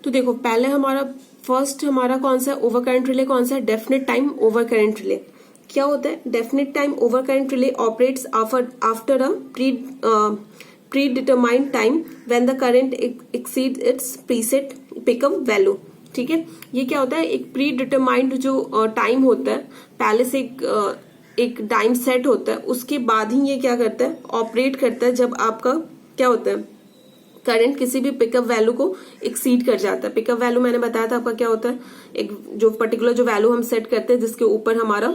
तो देखो पहले हमारा कौन सा ओवर करंट रिले, कौन सा है definite time over current relay. क्या होता है definite time over current relay operates after a pre determined time when the current exceed it's preset pickup value. ठीक है, ये क्या होता है, एक प्री डिटरमाइंड जो टाइम होता है, पहले से एक टाइम सेट होता है, उसके बाद ही ये क्या करता है, ऑपरेट करता है जब आपका क्या होता है, करंट किसी भी पिकअप वैल्यू को एक्सीड कर जाता है। पिकअप वैल्यू मैंने बताया था आपका क्या होता है, एक जो पर्टिकुलर जो वैल्यू हम सेट करते हैं जिसके ऊपर हमारा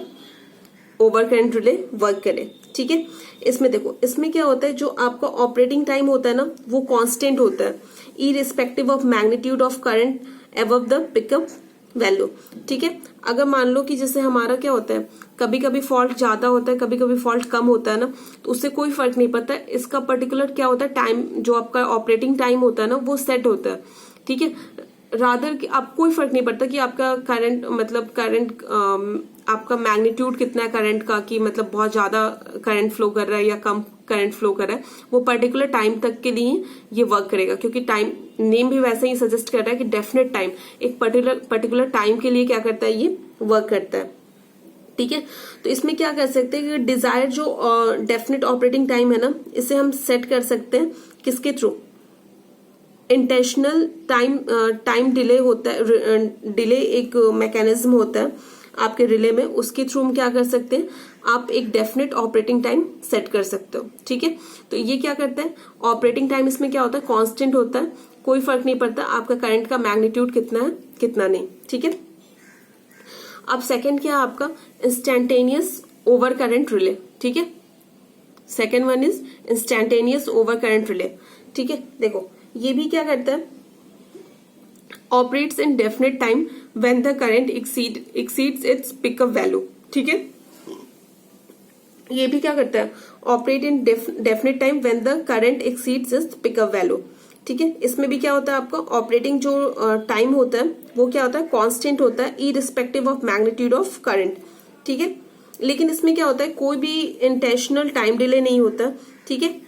ओवर करंट रिले वर्क करे। ठीक है, इसमें देखो, इसमें क्या होता है, जो आपका ऑपरेटिंग टाइम होता है ना वो कांस्टेंट होता है irrespective of magnitude of current above the pickup value. ठीक है, अगर मान लो कि जैसे हमारा क्या होता है, कभी कभी फॉल्ट ज्यादा होता है, कभी कभी फॉल्ट कम होता है ना, तो उससे कोई फर्क नहीं पड़ता। इसका पर्टिकुलर क्या होता है, टाइम जो आपका ऑपरेटिंग टाइम होता है ना वो सेट होता है। ठीक है, रादर कि आप कोई फर्क नहीं पड़ता कि आपका करंट आपका मैग्नीट्यूड कितना है करंट का, कि मतलब बहुत ज्यादा करंट फ्लो कर रहा है या कम करंट फ्लो कर रहा है, वो पर्टिकुलर टाइम तक के लिए ये वर्क करेगा, क्योंकि टाइम नेम भी वैसे ही सजेस्ट कर रहा है कि डेफिनेट टाइम, एक पर्टिकुलर टाइम के लिए क्या करता है, ये वर्क करता है। ठीक है, तो इसमें क्या कर सकते हैं कि डिजायर जो डेफिनेट ऑपरेटिंग टाइम है ना, इसे हम सेट कर सकते हैं किसके थ्रू, इंटेंशनल टाइम डिले होता है, डिले एक मैकेनिज्म होता है आपके रिले में, उसके थ्रू हम क्या कर सकते हैं, आप एक डेफिनेट ऑपरेटिंग टाइम सेट कर सकते हो। ठीक है, तो ये क्या करता है, ऑपरेटिंग टाइम इसमें क्या होता है, कांस्टेंट होता है, कोई फर्क नहीं पड़ता आपका करंट का मैग्नीट्यूड कितना है कितना नहीं। ठीक है, अब सेकंड क्या है आपका, इंस्टेंटेनियस ओवर करंट रिले। ठीक है, second one is instantaneous over current relay. ठीक है, देखो ये भी क्या करता है, operates in definite time when the current exceeds its pickup value. ठीक है, ये भी क्या करता है, operate in definite time when the current exceeds its pickup value. ठीक है, इसमें भी क्या होता है आपका ऑपरेटिंग जो टाइम होता है वो क्या होता है, कांस्टेंट होता है irrespective of magnitude of current. ठीक है, लेकिन इसमें क्या होता है, कोई भी इंटेंशनल टाइम डिले नहीं होता। ठीक है,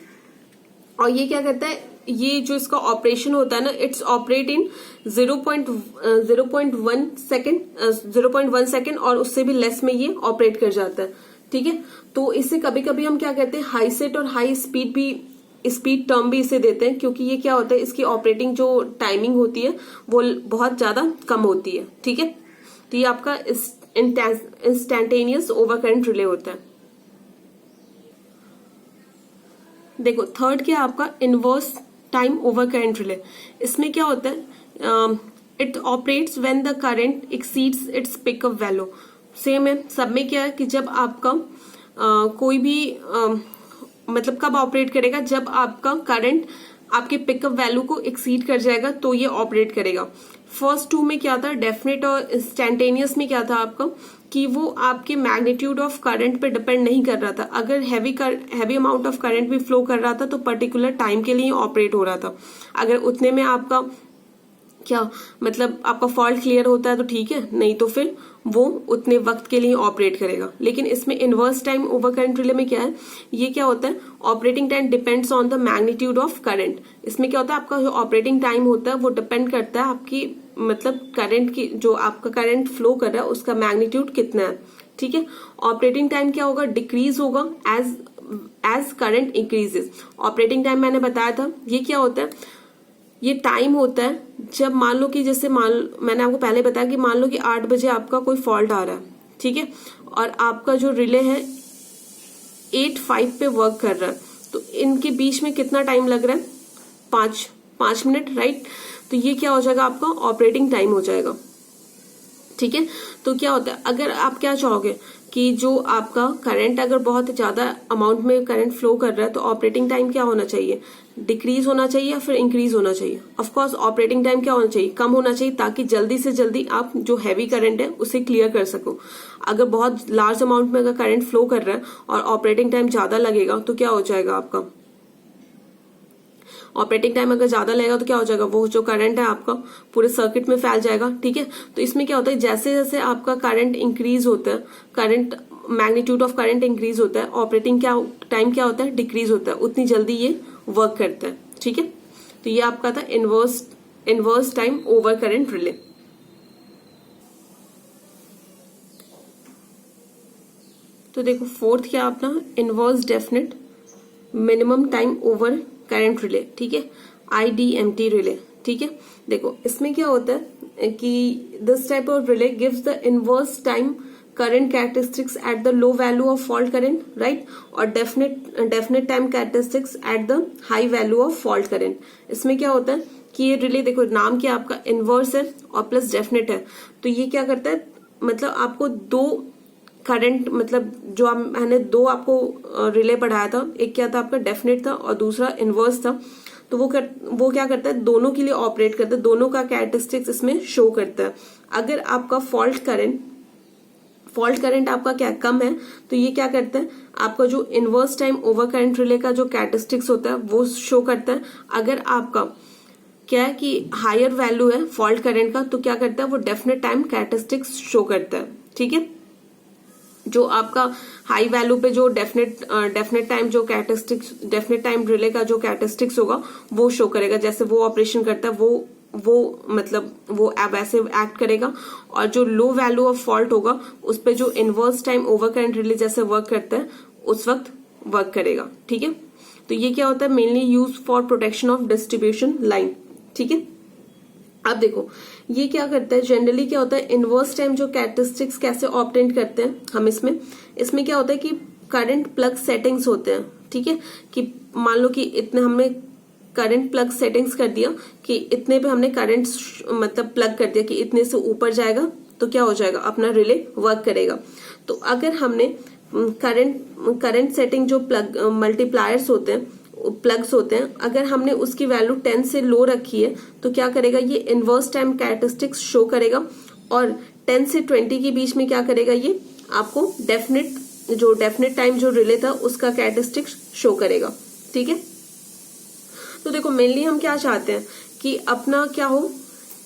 और ये क्या करता है, ये जो इसका ऑपरेशन होता है ना, इट्स ऑपरेट इन 0.1 सेकेंड और उससे भी लेस में ये ऑपरेट कर जाता है। ठीक है, तो इससे कभी कभी हम क्या कहते हैं, हाई सेट और हाई स्पीड टर्म भी इसे देते हैं, क्योंकि ये क्या होता है, इसकी ऑपरेटिंग जो टाइमिंग होती है वो बहुत ज्यादा कम होती है। ठीक है, तो ये आपका इंस्टेंटेनियस ओवर करंट रिले होता है। देखो थर्ड क्या आपका, inverse time over current relay. इसमें क्या होता है, it operates when the current exceeds its pickup value. Same है, सब में क्या है कि जब आपका कोई भी मतलब कब ऑपरेट करेगा, जब आपका करंट आपके पिकअप वैल्यू को एक्सीड कर जाएगा तो ये ऑपरेट करेगा। फर्स्ट टू में क्या था, डेफिनेट और इंस्टेंटेनियस में क्या था आपका, कि वो आपके मैग्नीट्यूड ऑफ करंट पे डिपेंड नहीं कर रहा था। अगर हैवी अमाउंट ऑफ करंट भी फ्लो कर रहा था तो पर्टिकुलर टाइम के लिए ऑपरेट हो रहा था। अगर उतने में आपका क्या मतलब आपका फॉल्ट क्लियर होता है तो ठीक है, नहीं तो फिर वो उतने वक्त के लिए ऑपरेट करेगा। लेकिन इसमें inverse time over current relay में क्या है, ये क्या होता है, operating time depends on the magnitude of current. इसमें क्या होता है, आपका जो ऑपरेटिंग टाइम होता है वो डिपेंड करता है आपकी मतलब करंट की, जो आपका करंट फ्लो कर रहा है उसका मैग्नीट्यूड कितना है। ठीक है, ऑपरेटिंग टाइम क्या होगा, डिक्रीज होगा as current increases. Operating time मैंने बताया था, ये क्या होता है, ये टाइम होता है जब मान लो कि जैसे मैंने आपको पहले बताया कि मान लो कि 8 बजे आपका कोई फॉल्ट आ रहा है। ठीक है, और आपका जो रिले है 8:05 पे वर्क कर रहा है, तो इनके बीच में कितना टाइम लग रहा है, 5 मिनट, राइट। तो ये क्या हो जाएगा, आपका ऑपरेटिंग टाइम हो जाएगा। ठीक है, तो क्या होता है, अगर आप क्या चाहोगे कि जो आपका करंट अगर बहुत ज्यादा अमाउंट में करंट फ्लो कर रहा है तो ऑपरेटिंग टाइम क्या होना चाहिए, डिक्रीज होना चाहिए या फिर इंक्रीज होना चाहिए। ऑफ कोर्स ऑपरेटिंग टाइम क्या होना चाहिए, कम होना चाहिए, ताकि जल्दी से जल्दी आप जो हैवी करंट है उसे क्लियर कर सको। अगर बहुत लार्ज अमाउंट में अगर करंट फ्लो कर रहा है और ऑपरेटिंग टाइम ज्यादा लगेगा तो क्या हो जाएगा, आपका ऑपरेटिंग टाइम अगर ज्यादा लगेगा तो क्या हो जाएगा, वो जो करंट है आपका पूरे सर्किट में फैल जाएगा। ठीक है, तो इसमें क्या होता है, जैसे जैसे आपका करंट इंक्रीज होता है, current magnitude of current increase होता है, ऑपरेटिंग टाइम क्या होता है, डिक्रीज होता है, उतनी जल्दी ये वर्क करता है। ठीक है, तो ये आपका था inverse inverse time over current relay. तो देखो फोर्थ क्या अपना inverse definite minimum time over current relay, ठीक है, IDMT रिले, ठीक है। देखो इसमें क्या होता है कि this type of relay gives the inverse time current characteristics at the low value of fault current, right, और definite time characteristics at the high value of fault current. इसमें क्या होता है कि ये रिले देखो नाम क्या आपका इनवर्स है और प्लस डेफिनेट है, तो ये क्या करता है मतलब आपको दो करंट मतलब जो मैंने दो आपको रिले पढ़ाया था, एक क्या था आपका डेफिनेट था और दूसरा इनवर्स था, तो वो क्या करता है दोनों के लिए ऑपरेट करता है, दोनों का कैरेक्टरिस्टिक्स इसमें शो करता है। अगर आपका फॉल्ट करंट आपका क्या कम है तो ये क्या करता है आपका जो inverse time over current relay का जो कैरेक्टरिस्टिक्स होता है वो शो करता है। अगर आपका क्या है कि हायर वैल्यू है फॉल्ट करंट का तो क्या करता है वो डेफिनेट टाइम कैरेक्टरिस्टिक्स शो करता है, ठीक है। जो आपका हाई वैल्यू पे जो डेफिनेट टाइम जो कैरेक्टरिस्टिक्स डेफिनेट टाइम रिले का जो कैरेक्टरिस्टिक्स होगा वो शो करेगा, जैसे वो ऑपरेशन करता है वो मतलब वो वैसे एक्ट करेगा, और जो लो वैल्यू ऑफ फॉल्ट होगा उस पे जो inverse time over current relay जैसे वर्क करता है उस वक्त वर्क करेगा, ठीक है। तो ये क्या होता है mainly use for protection of distribution line, ठीक है। अब देखो ये क्या करता है जनरली क्या होता है इनवर्स टाइम जो कैरेक्टरिस्टिक्स कैसे ऑब्टेन करते हैं हम इसमें क्या होता है कि करंट प्लग सेटिंग्स होते हैं, ठीक है, कि मान लो कि इतने हमने करंट प्लग सेटिंग्स कर दिया कि इतने पे हमने करंट मतलब प्लग कर दिया कि इतने से ऊपर जाएगा तो क्या हो जाएगा अपना रिले वर्क करेगा। तो अगर हमने करंट सेटिंग जो प्लग मल्टीप्लायर्स होते हैं प्लग्स होते हैं अगर हमने उसकी वैल्यू 10 से लो रखी है तो क्या करेगा ये इनवर्स टाइम कैरेक्टरिस्टिक्स शो करेगा, और 10 से 20 के बीच में क्या करेगा ये आपको डेफिनेट टाइम जो रिले था उसका कैरेक्टरिस्टिक्स शो करेगा, ठीक है। तो देखो मेनली हम क्या चाहते हैं कि अपना क्या हो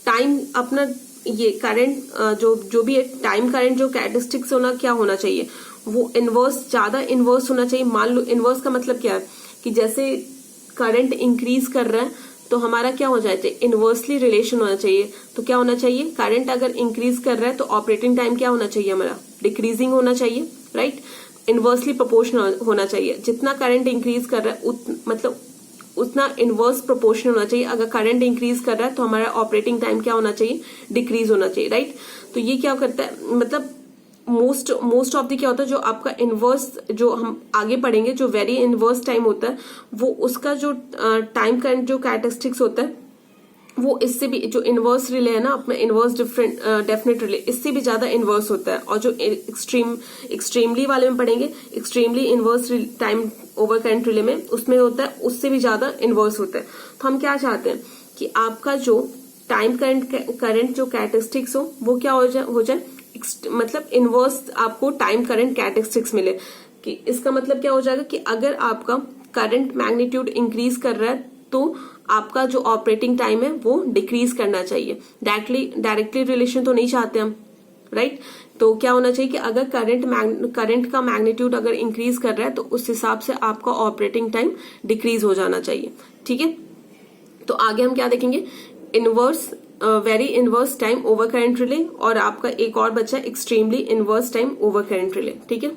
टाइम अपना ये करंट जो भी है टाइम करंट जो कैरेक्टरिस्टिक्स होना क्या होना चाहिए वो ज्यादा इनवर्स होना चाहिए। मान लो इनवर्स का मतलब क्या है कि जैसे करंट इंक्रीज कर रहा है तो हमारा क्या हो जाए इनवर्सली रिलेशन होना चाहिए। तो क्या होना चाहिए करंट अगर इंक्रीज कर रहा है तो ऑपरेटिंग टाइम क्या होना चाहिए हमारा डिक्रीजिंग होना चाहिए, राइट, इनवर्सली प्रोपोर्शनल होना चाहिए। जितना करंट इंक्रीज कर रहा है मतलब उतना इनवर्स प्रोपोर्शनल होना चाहिए। अगर करंट इंक्रीज कर रहा है तो हमारा ऑपरेटिंग टाइम क्या होना चाहिए डिक्रीज होना चाहिए, राइट। तो ये क्या करता है मतलब मोस्ट ऑफ द क्या होता है जो आपका इनवर्स जो हम आगे पढ़ेंगे जो वेरी इनवर्स टाइम होता है वो उसका जो टाइम करंट जो कैरेक्टरिस्टिक्स होता है वो इससे भी जो इनवर्स रिले है ना अपना इनवर्स डेफिनेट रिले इससे भी ज्यादा इनवर्स होता है। और जो एक्सट्रीमली वाले में पढ़ेंगे extremely inverse time over current relay में उसमें होता है उससे भी ज्यादा इनवर्स होता है। तो हम क्या चाहते हैं कि आपका जो टाइम करंट जो कैरेक्टरिस्टिक्स हो वो क्या हो जाए मतलब इनवर्स आपको टाइम करंट कैरेक्टरिस्टिक्स मिले। कि इसका मतलब क्या हो जाएगा कि अगर आपका करंट मैग्नीट्यूड इंक्रीज कर रहा है तो आपका जो ऑपरेटिंग टाइम है वो डिक्रीज करना चाहिए। डायरेक्टली रिलेशन तो नहीं चाहते हम, राइट। तो क्या होना चाहिए कि अगर करंट का मैग्नीट्यूड अगर इंक्रीज कर रहा है तो उस हिसाब से आपका ऑपरेटिंग टाइम डिक्रीज हो जाना चाहिए, ठीक है। तो आगे हम क्या देखेंगे very inverse time over current relay और आपका एक और बचा extremely inverse time over current relay, ठीक है।